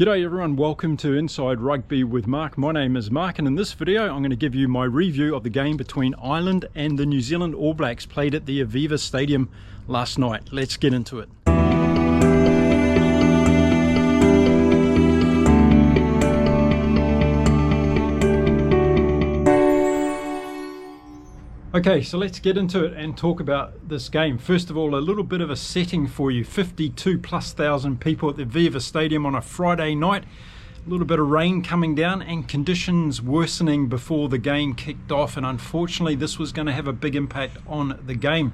G'day everyone, welcome to Inside Rugby with Mark. My name is Mark, and in this video I'm going to give you my review of the game between Ireland and the New Zealand All Blacks played at the Aviva Stadium last night. Let's get into it. Okay, so let's get into it and talk about this game. First of all, a little bit of a setting for you. 52,000+ people at the Aviva Stadium on a Friday night. A little bit of rain coming down and conditions worsening before the game kicked off, and unfortunately this was going to have a big impact on the game.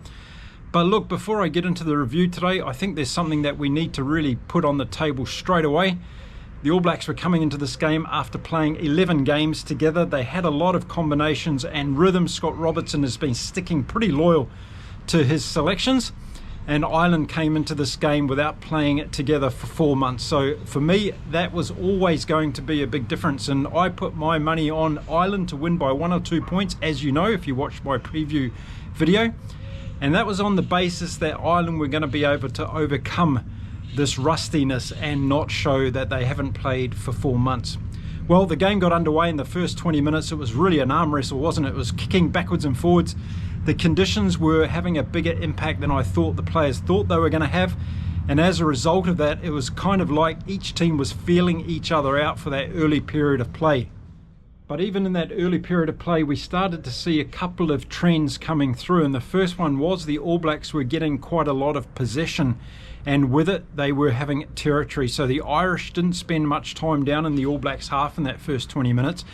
But look, before I get into the review today, I think there's something that we need to really put on the table straight away. The All Blacks were coming into this game after playing 11 games together. They had a lot of combinations and rhythm. Scott Robertson has been sticking pretty loyal to his selections, and Ireland came into this game without playing it together for 4 months. So for me, that was always going to be a big difference, and I put my money on Ireland to win by 1 or 2 points, as you know if you watched my preview video, and that was on the basis that Ireland were going to be able to overcome this rustiness and not show that they haven't played for 4 months. Well, the game got underway in the first 20 minutes. It was really an arm wrestle, wasn't it? It was kicking backwards and forwards. The conditions were having a bigger impact than I thought the players thought they were going to have, and as a result of that, it was kind of like each team was feeling each other out for that early period of play. But even in that early period of play, we started to see a couple of trends coming through, and the first one was the All Blacks were getting quite a lot of possession, and with it they were having territory. So the Irish didn't spend much time down in the All Blacks half in that first 20 minutes,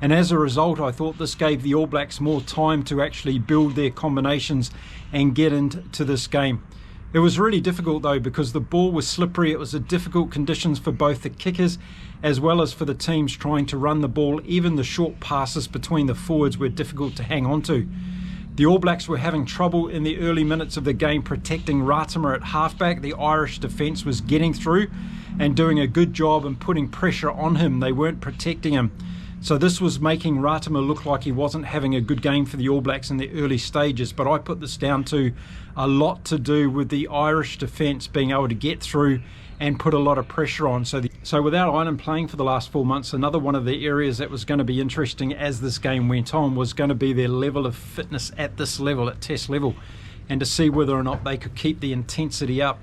and as a result I thought this gave the All Blacks more time to actually build their combinations and get into this game. It was really difficult though, because the ball was slippery. It was a difficult conditions for both the kickers as well as for the teams trying to run the ball. Even the short passes between the forwards were difficult to hang on to. The All Blacks were having trouble in the early minutes of the game protecting Ratimer at halfback. The Irish defence was getting through and doing a good job and putting pressure on him. They weren't protecting him. So this was making Ratimer look like he wasn't having a good game for the All Blacks in the early stages. But I put this down to a lot to do with the Irish defence being able to get through and put a lot of pressure on. So without Ireland playing for the last 4 months, another one of the areas that was going to be interesting as this game went on was going to be their level of fitness at this level, at test level, and to see whether or not they could keep the intensity up.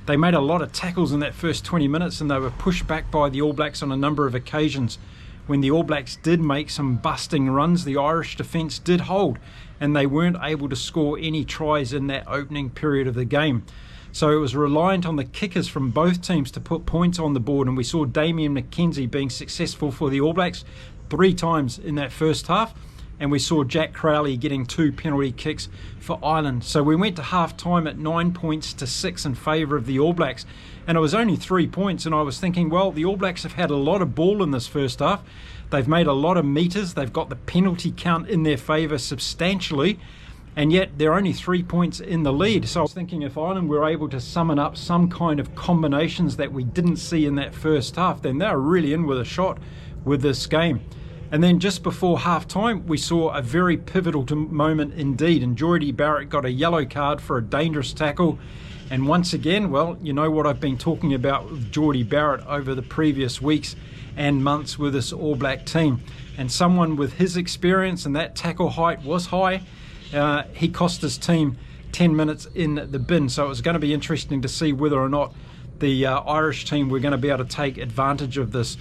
They made a lot of tackles in that first 20 minutes, and they were pushed back by the All Blacks on a number of occasions. When the All Blacks did make some busting runs, the Irish defence did hold, and they weren't able to score any tries in that opening period of the game. So it was reliant on the kickers from both teams to put points on the board, and we saw Damian McKenzie being successful for the All Blacks 3 times in that first half, and we saw Jack Crowley getting 2 penalty kicks for Ireland. So we went to half time at 9 points to 6 in favour of the All Blacks, and it was only 3 points, and I was thinking, well, the All Blacks have had a lot of ball in this first half. They've made a lot of metres. They've got the penalty count in their favour substantially, and yet they're only 3 points in the lead. So I was thinking, if Ireland were able to summon up some kind of combinations that we didn't see in that first half, then they're really in with a shot with this game. And then just before half time, we saw a very pivotal moment indeed, and Jordie Barrett got a yellow card for a dangerous tackle. And once again, well, you know what I've been talking about with Jordie Barrett over the previous weeks and months with this All Black team. And someone with his experience, and that tackle height was high, he cost his team 10 minutes in the bin. So it was going to be interesting to see whether or not the Irish team were going to be able to take advantage of this.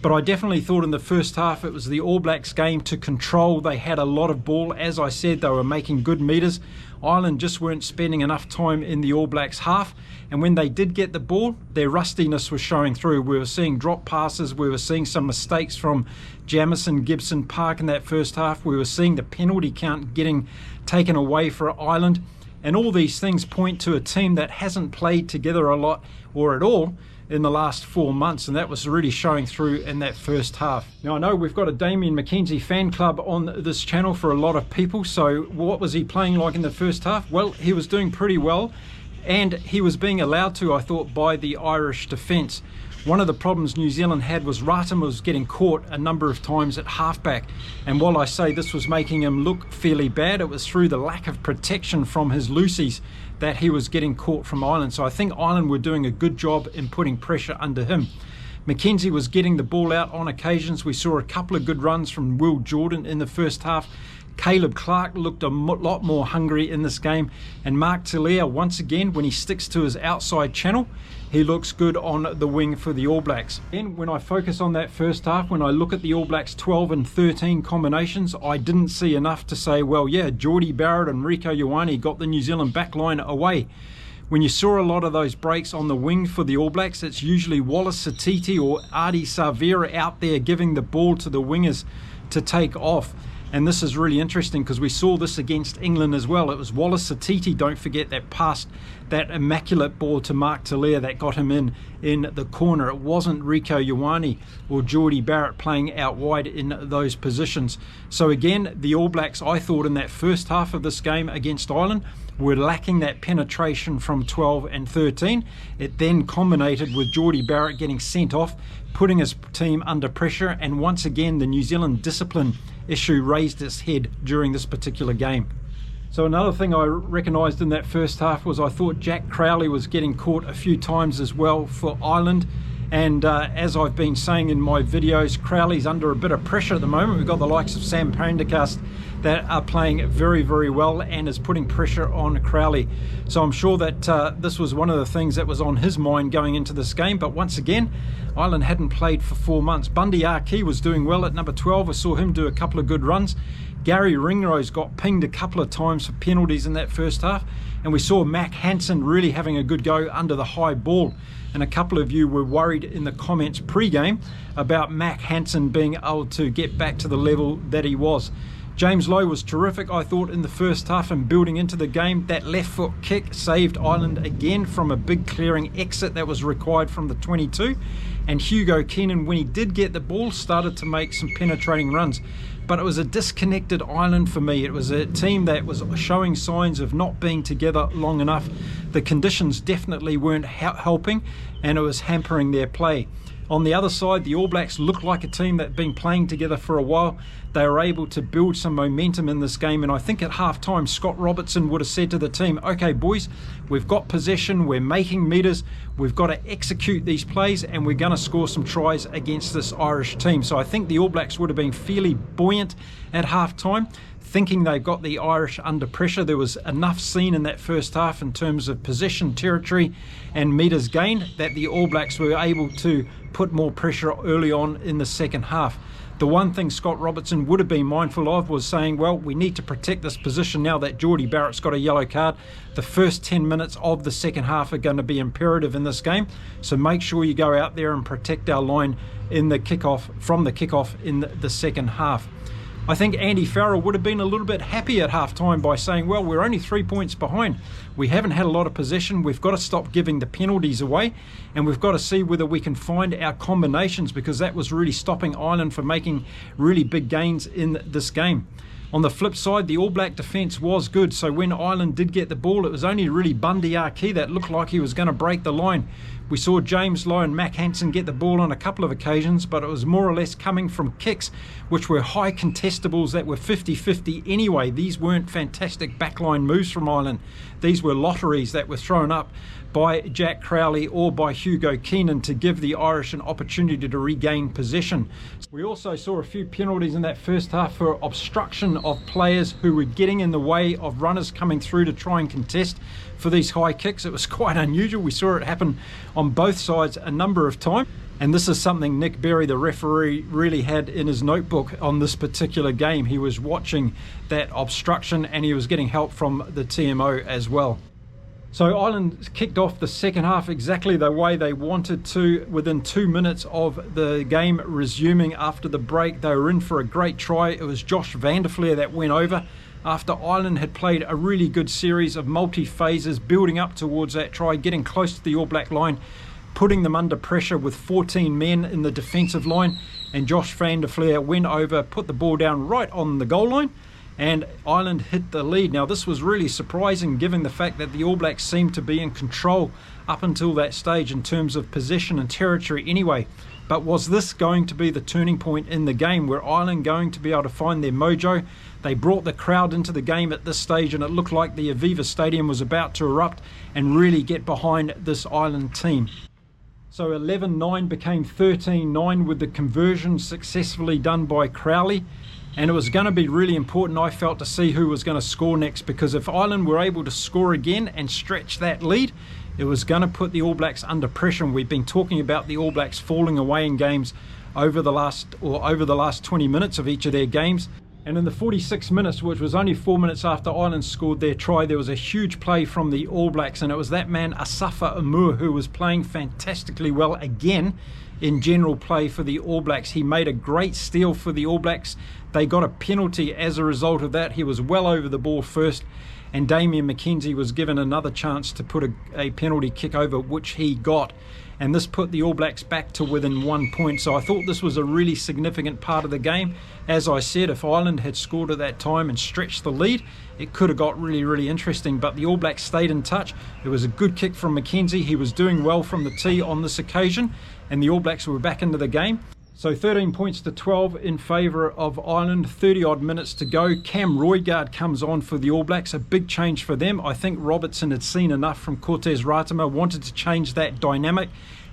But I definitely thought in the first half it was the All Blacks game to control. They had a lot of ball. As I said, they were making good meters. Ireland just weren't spending enough time in the All Blacks half, and when they did get the ball, their rustiness was showing through. We were seeing drop passes. We were seeing some mistakes from Jamison, Gibson, Park in that first half. We were seeing the penalty count getting taken away for Ireland, and all these things point to a team that hasn't played together a lot or at all in the last 4 months, and that was really showing through in that first half. Now I know we've got a Damian McKenzie fan club on this channel for a lot of people, so what was he playing like in the first half? Well, he was doing pretty well, and he was being allowed to, I thought, by the Irish defence. One of the problems New Zealand had was Ratimer was getting caught a number of times at halfback, and while I say this was making him look fairly bad, it was through the lack of protection from his loosies that he was getting caught from Ireland. So I think Ireland were doing a good job in putting pressure under him. Mackenzie was getting the ball out on occasions. We saw a couple of good runs from Will Jordan in the first half. Caleb Clark looked a lot more hungry in this game, and Mark Telea, once again, when he sticks to his outside channel, he looks good on the wing for the All Blacks. And when I focus on that first half, when I look at the All Blacks 12 and 13 combinations, I didn't see enough to say, well, yeah, Geordie Barrett and Rieko Ioane got the New Zealand backline away. When you saw a lot of those breaks on the wing for the All Blacks, it's usually Wallace Satiti or Ardie Savera out there giving the ball to the wingers to take off. And this is really interesting because we saw this against England as well. It was Wallace Satiti, don't forget, that passed that immaculate ball to Mark Telea that got him in the corner. It wasn't Rieko Ioane or Geordie Barrett playing out wide in those positions. So again, the All Blacks, I thought, in that first half of this game against Ireland, were lacking that penetration from 12 and 13. It then culminated with Geordie Barrett getting sent off, putting his team under pressure, and once again the New Zealand discipline issue raised its head during this particular game. So another thing I recognised in that first half was I thought Jack Crowley was getting caught a few times as well for Ireland. And as I've been saying in my videos, Crowley's under a bit of pressure at the moment. We've got the likes of Sam Prendergast that are playing very, very well and is putting pressure on Crowley. So I'm sure that this was one of the things that was on his mind going into this game. But once again, Ireland hadn't played for 4 months. Bundy Arki was doing well at number 12. I saw him do a couple of good runs. Gary Ringrose got pinged a couple of times for penalties in that first half. And we saw Mac Hansen really having a good go under the high ball. And a couple of you were worried in the comments pre-game about Mac Hansen being able to get back to the level that he was. James Lowe was terrific, I thought, in the first half and building into the game. That left foot kick saved Ireland again from a big clearing exit that was required from the 22. And Hugo Keenan, when he did get the ball, started to make some penetrating runs. But it was a disconnected Ireland for me. It was a team that was showing signs of not being together long enough. The conditions definitely weren't helping, and it was hampering their play. On the other side, the All Blacks looked like a team that had been playing together for a while. They were able to build some momentum in this game, and I think at half-time, Scott Robertson would have said to the team, okay, boys, we've got possession, we're making meters, we've got to execute these plays, and we're going to score some tries against this Irish team. So I think the All Blacks would have been fairly buoyant at half-time, thinking they got the Irish under pressure. There was enough seen in that first half in terms of possession, territory and metres gained that the All Blacks were able to put more pressure early on in the second half. The one thing Scott Robertson would have been mindful of was saying, well, we need to protect this position now that Geordie Barrett's got a yellow card. The first 10 minutes of the second half are going to be imperative in this game, so make sure you go out there and protect our line in the kickoff, from the kickoff in the second half. I think Andy Farrell would have been a little bit happy at half-time by saying, well, we're only 3 points behind. We haven't had a lot of possession. We've got to stop giving the penalties away, and we've got to see whether we can find our combinations, because that was really stopping Ireland from making really big gains in this game. On the flip side, the All Black defence was good, so when Ireland did get the ball, it was only really Bundy Arki that looked like he was going to break the line. We saw James Lowe and Mac Hansen get the ball on a couple of occasions, but it was more or less coming from kicks, which were high contestables that were 50-50 anyway. These weren't fantastic backline moves from Ireland. These were lotteries that were thrown up by Jack Crowley or by Hugo Keenan to give the Irish an opportunity to regain possession. We also saw a few penalties in that first half for obstruction of players who were getting in the way of runners coming through to try and contest for these high kicks. It was quite unusual. We saw it happen on both sides a number of times. And this is something Nick Berry, the referee, really had in his notebook on this particular game. He was watching that obstruction and he was getting help from the TMO as well. So Ireland kicked off the second half exactly the way they wanted to. Within 2 minutes of the game resuming after the break, they were in for a great try. It was Josh van der Flier that went over after Ireland had played a really good series of multi-phases, building up towards that try, getting close to the All Black line, putting them under pressure with 14 men in the defensive line, and Josh van der Flier went over, put the ball down right on the goal line, and Ireland hit the lead. Now this was really surprising given the fact that the All Blacks seemed to be in control up until that stage in terms of possession and territory anyway. But was this going to be the turning point in the game? Were Ireland going to be able to find their mojo? They brought the crowd into the game at this stage and it looked like the Aviva Stadium was about to erupt and really get behind this Ireland team. So 11-9 became 13-9 with the conversion successfully done by Crowley. And it was going to be really important, I felt, to see who was going to score next, because if Ireland were able to score again and stretch that lead, it was going to put the All Blacks under pressure. And we've been talking about the All Blacks falling away in games over the last 20 minutes of each of their games. And in the 46 minutes, which was only 4 minutes after Ireland scored their try, there was a huge play from the All Blacks, and it was that man Asafa Amur who was playing fantastically well again in general play for the All Blacks. He made a great steal for the All Blacks. They got a penalty as a result of that. He was well over the ball first, and Damian McKenzie was given another chance to put a penalty kick over, which he got. And this put the All Blacks back to within 1 point. So I thought this was a really significant part of the game. As I said, if Ireland had scored at that time and stretched the lead, it could have got really, really interesting. But the All Blacks stayed in touch. It was a good kick from McKenzie. He was doing well from the tee on this occasion, and the All Blacks were back into the game. So 13 points to 12 in favour of Ireland, 30 odd minutes to go. Cam Roigard comes on for the All Blacks, a big change for them. I think Robertson had seen enough from Cortez Ratama, wanted to change that dynamic,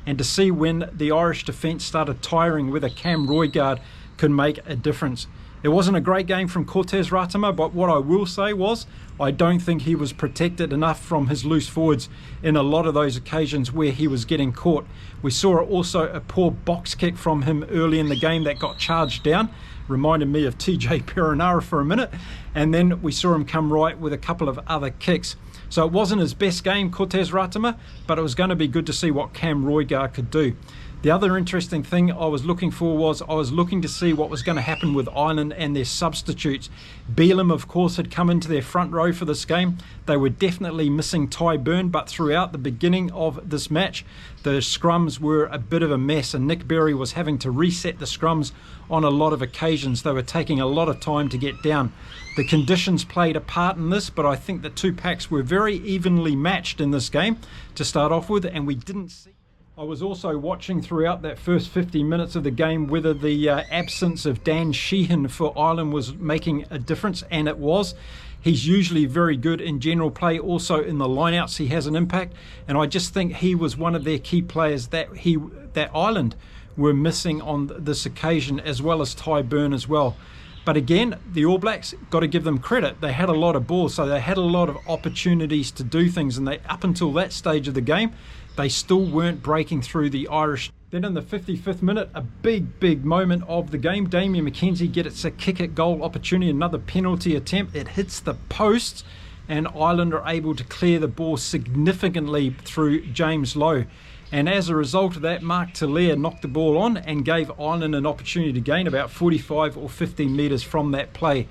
and to see when the Irish defence started tiring whether Cam Roigard could make a difference. It wasn't a great game from Cortez Ratama, but what I will say was I don't think he was protected enough from his loose forwards in a lot of those occasions where he was getting caught. We saw also a poor box kick from him early in the game that got charged down. Reminded me of TJ Perenara for a minute. And then we saw him come right with a couple of other kicks. So it wasn't his best game, Cortez Ratama, but it was going to be good to see what Cam Roigard could do. The other interesting thing I was looking for was I was looking to see what was going to happen with Ireland and their substitutes. Beelum, of course, had come into their front row for this game. They were definitely missing Ty Byrne, but throughout the beginning of this match, the scrums were a bit of a mess, and Nick Berry was having to reset the scrums on a lot of occasions. They were taking a lot of time to get down. The conditions played a part in this, but I think the two packs were very evenly matched in this game to start off with, and we didn't see. I was also watching throughout that first 50 minutes of the game whether the absence of Dan Sheehan for Ireland was making a difference, and it was. He's usually very good in general play, also in the lineouts he has an impact, and I just think he was one of their key players that Ireland were missing on this occasion, as well as Ty Byrne as well. But again, the All Blacks, got to give them credit. They had a lot of balls, so they had a lot of opportunities to do things, and they, up until that stage of the game, they still weren't breaking through the Irish. Then in the 55th minute, a big moment of the game, Damian McKenzie gets a kick at goal opportunity, another penalty attempt. It hits the post, and Ireland are able to clear the ball significantly through James Lowe. And as a result of that, Mark Talia knocked the ball on and gave Ireland an opportunity to gain about 45 or 50 metres from that play.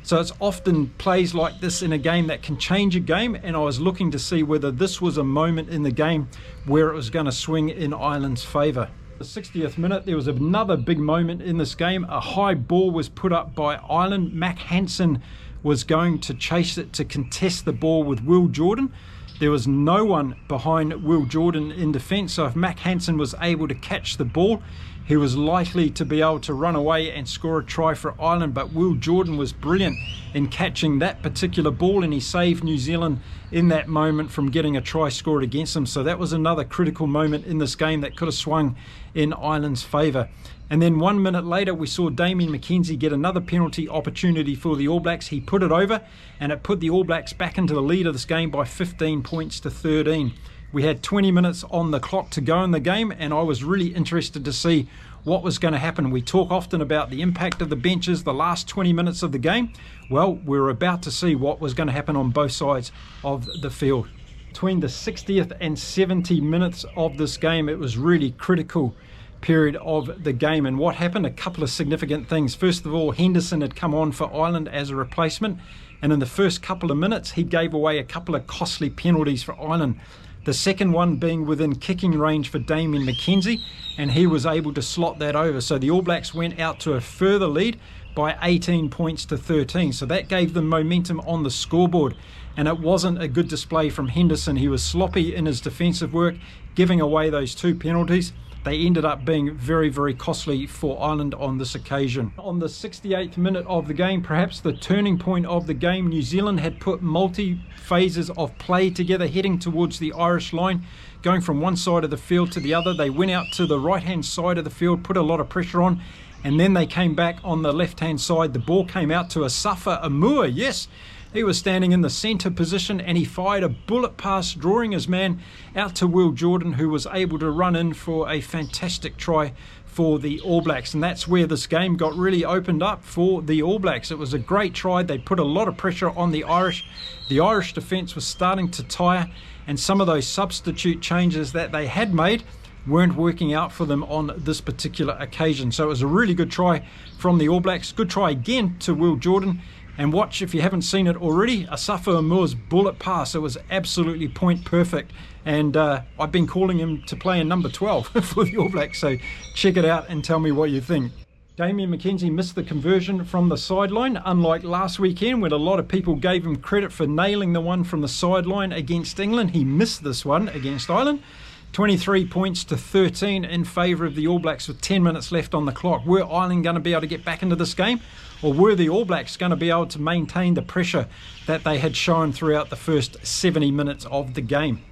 So it's often plays like this in a game that can change a game, and I was looking to see whether this was a moment in the game where it was going to swing in Ireland's favour. The 60th minute, there was another big moment in this game. A high ball was put up by Ireland. Mac Hansen was going to chase it to contest the ball with Will Jordan. There was no one behind Will Jordan in defence, so if Mac Hansen was able to catch the ball, he was likely to be able to run away and score a try for Ireland. But Will Jordan was brilliant in catching that particular ball, and he saved New Zealand in that moment from getting a try scored against them. So that was another critical moment in this game that could have swung in Ireland's favour. And then 1 minute later, we saw Damian McKenzie get another penalty opportunity for the All Blacks. He put it over, and it put the All Blacks back into the lead of this game by 15 points to 13. We had 20 minutes on the clock to go in the game, and I was really interested to see what was going to happen. We talk often about the impact of the benches, the last 20 minutes of the game. Well, we're about to see what was going to happen on both sides of the field. Between the 60th and 70 minutes of this game, it was really critical period of the game. And what happened? A couple of significant things. First of all, Henderson had come on for Ireland as a replacement, and in the first couple of minutes he gave away a couple of costly penalties for Ireland. The second one being within kicking range for Damian McKenzie, and he was able to slot that over. So the All Blacks went out to a further lead by 18 points to 13. So that gave them momentum on the scoreboard, and it wasn't a good display from Henderson. He was sloppy in his defensive work, giving away those two penalties. they ended up being very, very costly for Ireland on this occasion. On the 68th minute of the game, perhaps the turning point of the game, New Zealand had put multi-phases of play together, heading towards the Irish line, going from one side of the field to the other. They went out to the right-hand side of the field, put a lot of pressure on, and then they came back on the left-hand side. The ball came out to Asafa Amua, yes. He was standing in the centre position and he fired a bullet pass, drawing his man out to Will Jordan, who was able to run in for a fantastic try for the All Blacks. And that's where this game got really opened up for the All Blacks. It was a great try. They put a lot of pressure on the Irish. The Irish defence was starting to tire, and some of those substitute changes that they had made weren't working out for them on this particular occasion. So it was a really good try from the All Blacks. Good try again to Will Jordan. And watch, if you haven't seen it already, Asafa Amua's bullet pass. It was absolutely point perfect. And I've been calling him to play in number 12 for the All Blacks. So check it out and tell me what you think. Damian McKenzie missed the conversion from the sideline, unlike last weekend when a lot of people gave him credit for nailing the one from the sideline against England. He missed this one against Ireland. 23 points to 13 in favour of the All Blacks with 10 minutes left on the clock. Were Ireland going to be able to get back into this game? Or were the All Blacks going to be able to maintain the pressure that they had shown throughout the first 70 minutes of the game?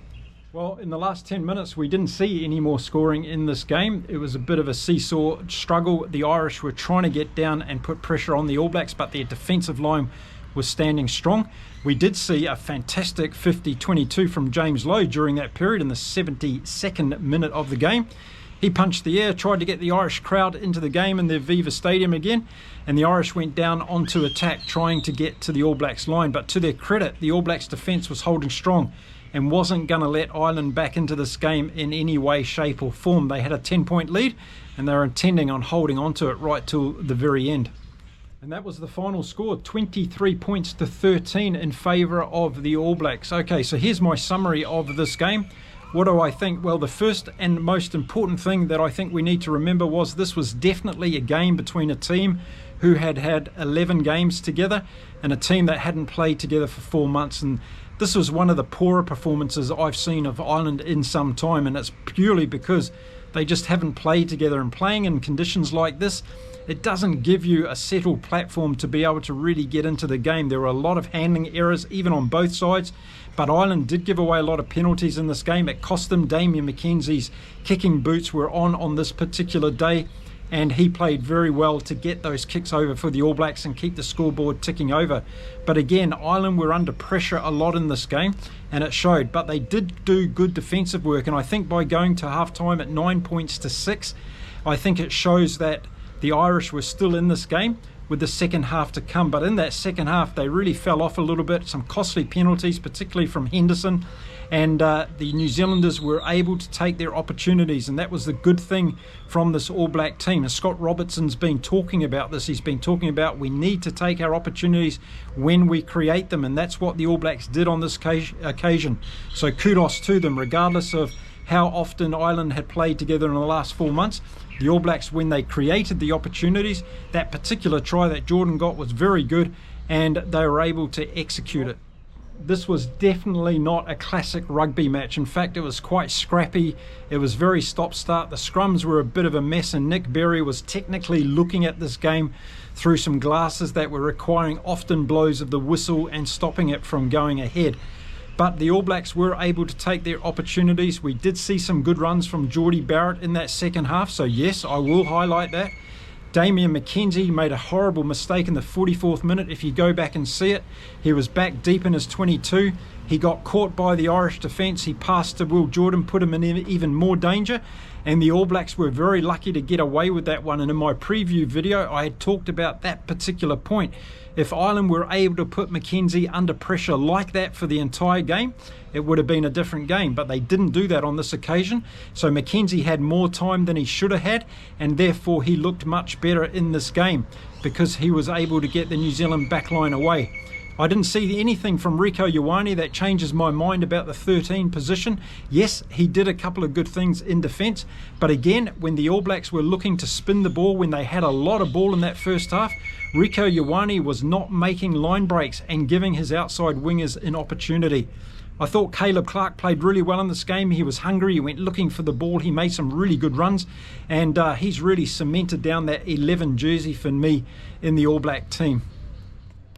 Well, in the last 10 minutes, we didn't see any more scoring in this game. It was a bit of a seesaw struggle. The Irish were trying to get down and put pressure on the All Blacks, but their defensive line was standing strong. We did see a fantastic 50-22 from James Lowe during that period in the 72nd minute of the game. He punched the air, tried to get the Irish crowd into the game in the Aviva Stadium again, and the Irish went down onto attack trying to get to the All Blacks line. But to their credit, the All Blacks defence was holding strong and wasn't going to let Ireland back into this game in any way, shape or form. They had a 10-point lead and they were intending on holding onto it right till the very end. And that was the final score, 23 points to 13 in favour of the All Blacks. Okay, so here's my summary of this game. What do I think? Well, the first and most important thing that I think we need to remember was this was definitely a game between a team who had had 11 games together and a team that hadn't played together for 4 months. And this was one of the poorer performances I've seen of Ireland in some time, and it's purely because they just haven't played together. And playing in conditions like this, it doesn't give you a settled platform to be able to really get into the game. There were a lot of handling errors, even on both sides, but Ireland did give away a lot of penalties in this game. It cost them. Damian McKenzie's kicking boots were on this particular day, and he played very well to get those kicks over for the All Blacks and keep the scoreboard ticking over. But again, Ireland were under pressure a lot in this game, and it showed. But they did do good defensive work, and I think by going to half-time at 9 points to 6, I think it shows that the Irish were still in this game with the second half to come. But in that second half, they really fell off a little bit. Some costly penalties, particularly from Henderson. And the New Zealanders were able to take their opportunities. And that was the good thing from this All Black team. And Scott Robertson's been talking about this. He's been talking about we need to take our opportunities when we create them. And that's what the All Blacks did on this occasion. So kudos to them, regardless of how often Ireland had played together in the last 4 months. The All Blacks, when they created the opportunities, that particular try that Jordan got was very good, and they were able to execute it. This was definitely not a classic rugby match. In fact, it was quite scrappy. It was very stop-start. The scrums were a bit of a mess, and Nick Berry was technically looking at this game through some glasses that were requiring often blows of the whistle and stopping it from going ahead. But the All Blacks were able to take their opportunities. We did see some good runs from Geordie Barrett in that second half, so yes, I will highlight that. Damian McKenzie made a horrible mistake in the 44th minute. If you go back and see it, he was back deep in his 22. He got caught by the Irish defence. He passed to Will Jordan, put him in even more danger, and the All Blacks were very lucky to get away with that one. And in my preview video, I had talked about that particular point. If Ireland were able to put McKenzie under pressure like that for the entire game, it would have been a different game, but they didn't do that on this occasion. So McKenzie had more time than he should have had, and therefore he looked much better in this game because he was able to get the New Zealand backline away. I didn't see anything from Rieko Ioane that changes my mind about the 13 position. Yes, he did a couple of good things in defence, but again, when the All Blacks were looking to spin the ball, when they had a lot of ball in that first half, Rieko Ioane was not making line breaks and giving his outside wingers an opportunity. I thought Caleb Clark played really well in this game. He was hungry, he went looking for the ball, he made some really good runs, and he's really cemented down that 11 jersey for me in the All Black team.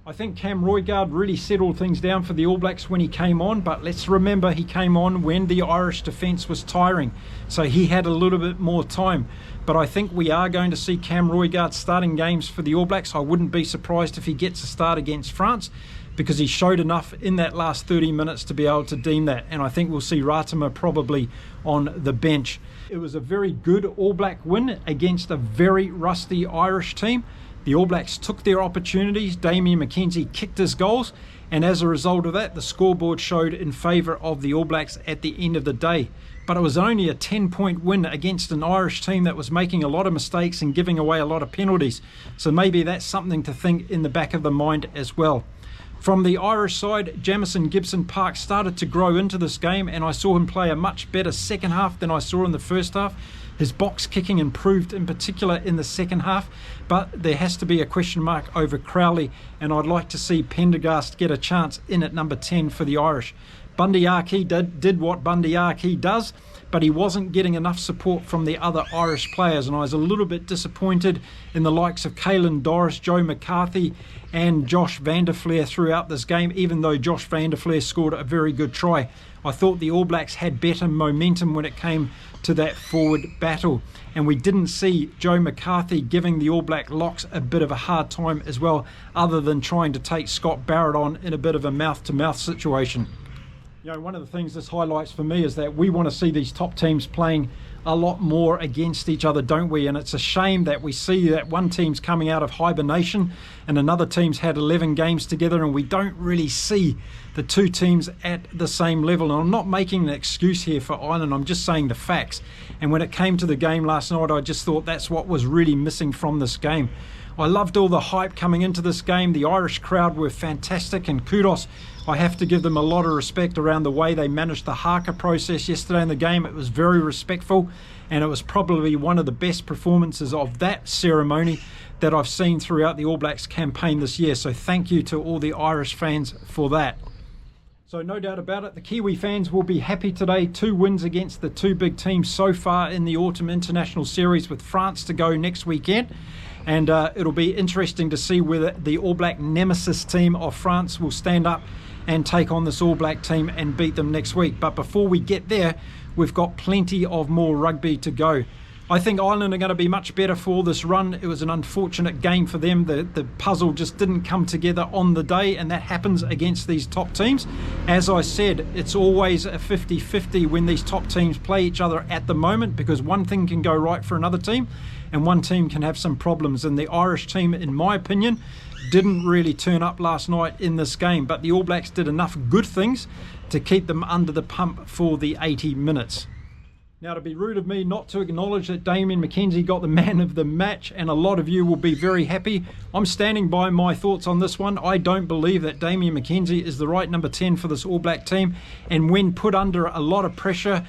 I think Cam Roigard really settled things down for the All Blacks when he came on, but let's remember he came on when the Irish defence was tiring, so he had a little bit more time. But I think we are going to see Cam Roigard starting games for the All Blacks. I wouldn't be surprised if he gets a start against France, because he showed enough in that last 30 minutes to be able to deem that. And I think we'll see Ratama probably on the bench. It was a very good All Black win against a very rusty Irish team. The All Blacks took their opportunities. Damian McKenzie kicked his goals. And as a result of that, the scoreboard showed in favour of the All Blacks at the end of the day. But it was only a 10-point win against an Irish team that was making a lot of mistakes and giving away a lot of penalties. So maybe that's something to think in the back of the mind as well. From the Irish side, Jamison Gibson-Park started to grow into this game, and I saw him play a much better second half than I saw in the first half. His box kicking improved in particular in the second half, but there has to be a question mark over Crowley, and I'd like to see Pendergast get a chance in at number 10 for the Irish. Bundy Aki did what Bundy Aki does, but he wasn't getting enough support from the other Irish players, and I was a little bit disappointed in the likes of Caelan Doris, Joe McCarthy and Josh van der Flier throughout this game, even though Josh van der Flier scored a very good try. I thought the All Blacks had better momentum when it came to that forward battle, and we didn't see Joe McCarthy giving the All Black locks a bit of a hard time as well, other than trying to take Scott Barrett on in a bit of a mouth-to-mouth situation. You know, one of the things this highlights for me is that we want to see these top teams playing a lot more against each other, don't we? And it's a shame that we see that one team's coming out of hibernation and another team's had 11 games together, and we don't really see the two teams at the same level. And I'm not making an excuse here for Ireland, I'm just saying the facts. And when it came to the game last night, I just thought that's what was really missing from this game. I loved all the hype coming into this game. The Irish crowd were fantastic, and kudos. I have to give them a lot of respect around the way they managed the haka process yesterday in the game. It was very respectful, and it was probably one of the best performances of that ceremony that I've seen throughout the All Blacks campaign this year. So thank you to all the Irish fans for that. So no doubt about it, the Kiwi fans will be happy today. 2 wins against the 2 big teams so far in the Autumn International Series, with France to go next weekend. And it'll be interesting to see whether the All Black nemesis team of France will stand up and take on this All Black team and beat them next week. But before we get there, we've got plenty of more rugby to go. I think Ireland are going to be much better for this run. It was an unfortunate game for them. The puzzle just didn't come together on the day, and that happens against these top teams. As I said, it's always a 50-50 when these top teams play each other at the moment, because one thing can go right for another team and one team can have some problems. And the Irish team, in my opinion, didn't really turn up last night in this game, but the All Blacks did enough good things to keep them under the pump for the 80 minutes. Now, to be rude of me not to acknowledge that Damian McKenzie got the man of the match, and a lot of you will be very happy. I'm standing by my thoughts on this one. I don't believe that Damian McKenzie is the right number 10 for this All Black team, and when put under a lot of pressure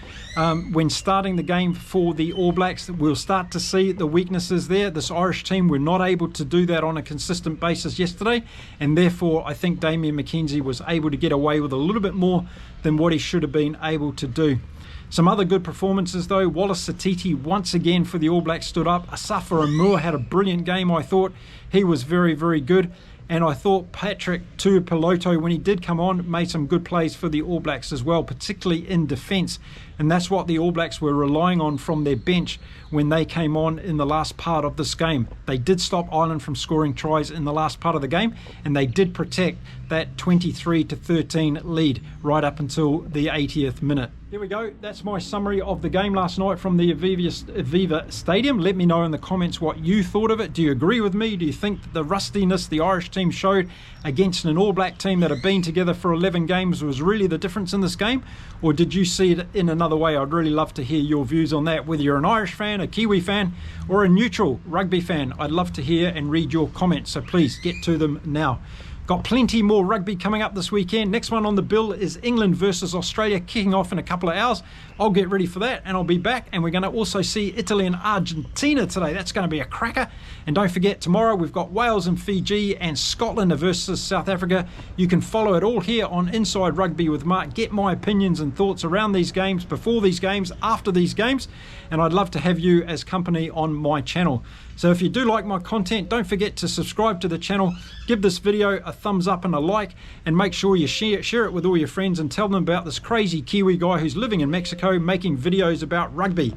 when starting the game for the All Blacks, we'll start to see the weaknesses there. This Irish team were not able to do that on a consistent basis yesterday, and therefore I think Damian McKenzie was able to get away with a little bit more than what he should have been able to do. Some other good performances though. Wallace Satiti once again for the All Blacks stood up. Asafa Amur had a brilliant game, I thought. He was very, very good. And I thought Patrick Tuipulotu, when he did come on, made some good plays for the All Blacks as well, particularly in defence. And that's what the All Blacks were relying on from their bench when they came on in the last part of this game. They did stop Ireland from scoring tries in the last part of the game, and they did protect that 23-13 lead right up until the 80th minute. There we go. That's my summary of the game last night from the Aviva Stadium. Let me know in the comments what you thought of it. Do you agree with me? Do you think that the rustiness the Irish team showed against an All Black team that have been together for 11 games was really the difference in this game? Or did you see it in another way? I'd really love to hear your views on that, whether you're an Irish fan, a Kiwi fan, or a neutral rugby fan. I'd love to hear and read your comments, so please get to them now. Got plenty more rugby coming up this weekend. Next one on the bill is England versus Australia, kicking off in a couple of hours. I'll get ready for that, and I'll be back, and we're going to also see Italy and Argentina today. That's going to be a cracker. And don't forget, tomorrow we've got Wales and Fiji and Scotland versus South Africa. You can follow it all here on Inside Rugby with Mark. Get my opinions and thoughts around these games, before these games, after these games, and I'd love to have you as company on my channel. So if you do like my content, don't forget to subscribe to the channel, give this video a thumbs up and a like, and make sure you share it with all your friends and tell them about this crazy Kiwi guy who's living in Mexico making videos about rugby.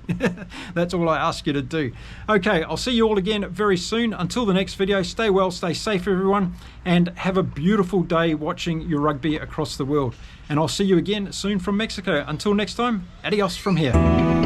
That's all I ask you to do. Okay, I'll see you all again very soon. Until the next video, stay well, stay safe everyone, and have a beautiful day watching your rugby across the world. And I'll see you again soon from Mexico. Until next time, adios from here.